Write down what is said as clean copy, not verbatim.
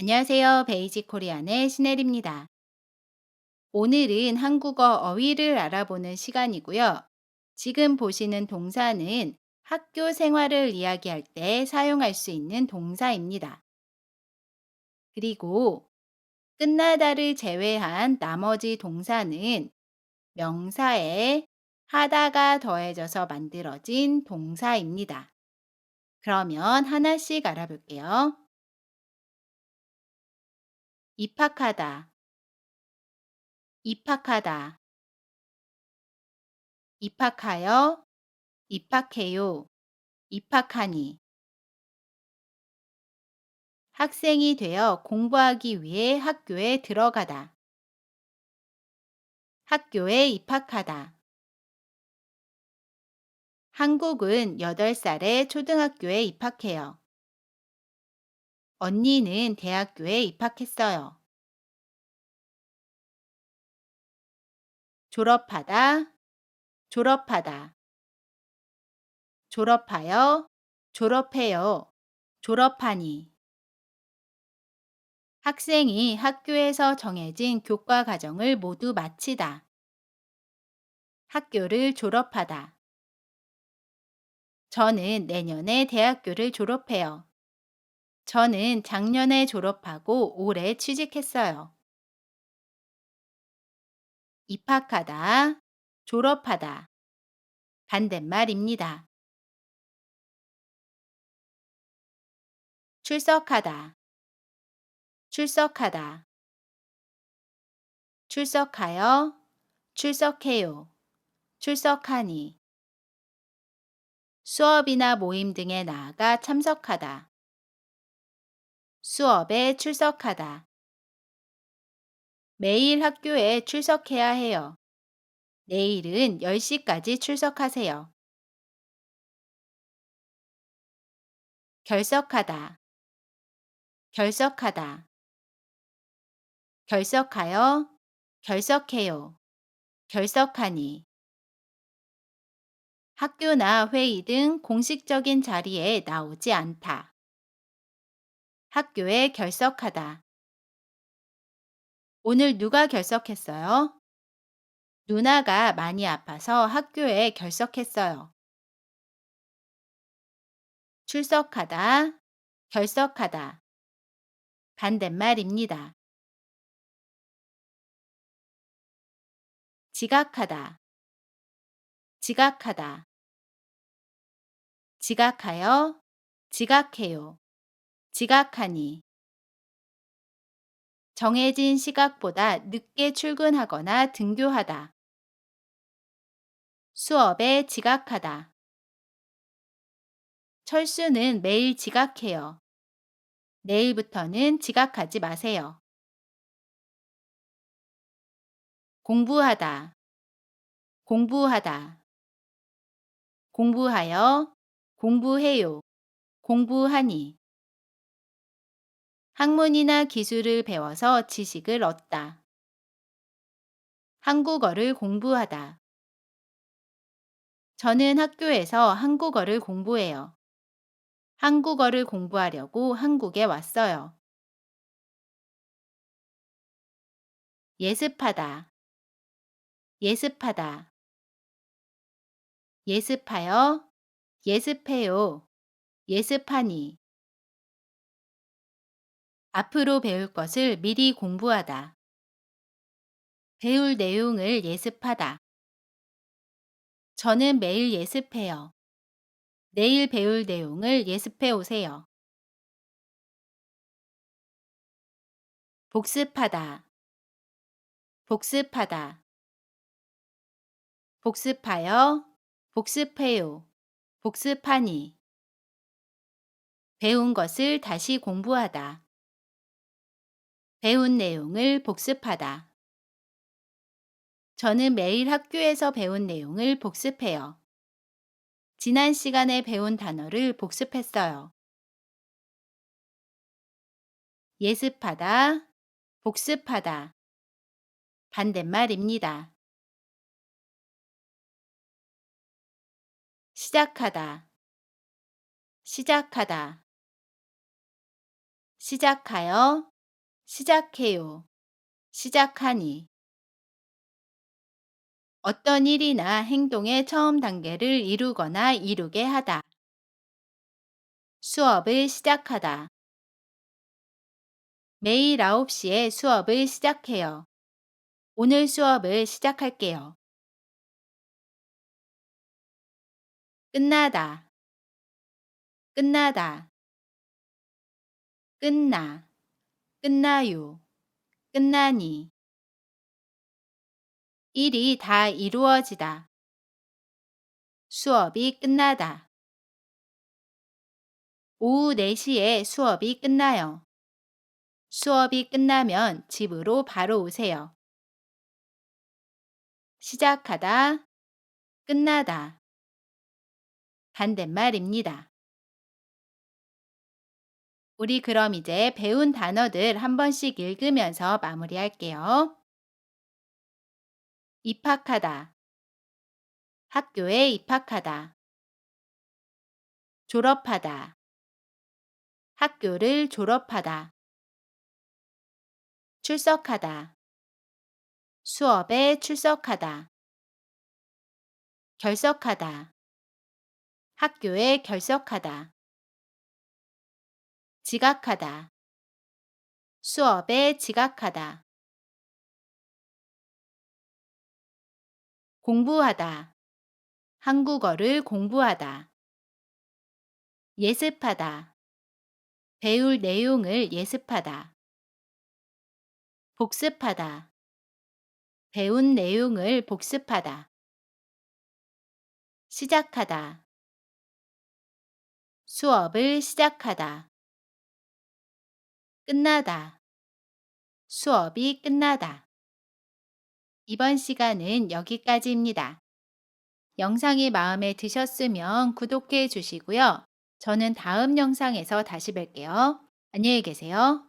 안녕하세요. 베이직 코리안의 신혜리입니다. 오늘은 한국어 어휘를 알아보는 시간이고요. 지금 보시는 동사는 학교 생활을 이야기할 때 사용할 수 있는 동사입니다. 그리고 끝나다를 제외한 나머지 동사는 명사에 하다가 더해져서 만들어진 동사입니다. 그러면 하나씩 알아볼게요. 입학하다, 입학하다, 입학하여, 입학해요, 입학하니. 학생이 되어 공부하기 위해 학교에 들어가다. 학교에 입학하다. 한국은 8살에 초등학교에 입학해요. 언니는 대학교에 입학했어요. 졸업하다, 졸업하다. 졸업하여, 졸업해요, 졸업하니. 학생이 학교에서 정해진 교과 과정을 모두 마치다. 학교를 졸업하다. 저는 내년에 대학교를 졸업해요. 저는 작년에 졸업하고 올해 취직했어요. 입학하다, 졸업하다. 반대말입니다. 출석하다, 출석하다. 출석하여, 출석해요, 출석하니. 수업이나 모임 등에 나아가 참석하다. 수업에 출석하다. 매일 학교에 출석해야 해요. 내일은 10시까지 출석하세요. 결석하다, 결석하다. 결석하여, 결석해요, 결석하니. 학교나 회의 등 공식적인 자리에 나오지 않다. 학교에 결석하다. 오늘 누가 결석했어요? 누나가 많이 아파서 학교에 결석했어요. 출석하다, 결석하다. 반대말입니다. 지각하다, 지각하다. 지각하여, 지각해요, 지각하니. 정해진 시각보다 늦게 출근하거나 등교하다. 수업에 지각하다. 철수는 매일 지각해요. 내일부터는 지각하지 마세요. 공부하다, 공부하다. 공부하여, 공부해요, 공부하니. 학문이나 기술을 배워서 지식을 얻다. 한국어를 공부하다. 저는 학교에서 한국어를 공부해요. 한국어를 공부하려고 한국에 왔어요. 예습하다, 예습하다. 예습하여, 예습해요, 예습하니. 앞으로 배울 것을 미리 공부하다. 배울 내용을 예습하다. 저는 매일 예습해요. 내일 배울 내용을 예습해 오세요. 복습하다, 복습하다. 복습하여, 복습해요, 복습하니. 배운 것을 다시 공부하다. 배운 내용을 복습하다. 저는 매일 학교에서 배운 내용을 복습해요. 지난 시간에 배운 단어를 복습했어요. 예습하다, 복습하다. 반대말입니다. 시작하다, 시작하다. 시작하여, 시작해요, 시작하니. 어떤 일이나 행동의 처음 단계를 이루거나 이루게 하다. 수업을 시작하다. 매일 9시에 수업을 시작해요. 오늘 수업을 시작할게요. 끝나다, 끝나다. 끝나, 끝나요, 끝나니. 일이 다 이루어지다. 수업이 끝나다. 오후 4시에 수업이 끝나요. 수업이 끝나면 집으로 바로 오세요. 시작하다, 끝나다. 반대말입니다. 우리 그럼 이제 배운 단어들 한 번씩 읽으면서 마무리할게요. 입학하다, 학교에 입학하다. 졸업하다, 학교를 졸업하다. 출석하다, 수업에 출석하다. 결석하다, 학교에 결석하다. 지각하다, 수업에 지각하다. 공부하다, 한국어를 공부하다. 예습하다, 배울 내용을 예습하다. 복습하다, 배운 내용을 복습하다. 시작하다, 수업을 시작하다. 끝나다, 수업이 끝나다. 이번 시간은 여기까지입니다. 영상이 마음에 드셨으면 구독해 주시고요. 저는 다음 영상에서 다시 뵐게요. 안녕히 계세요.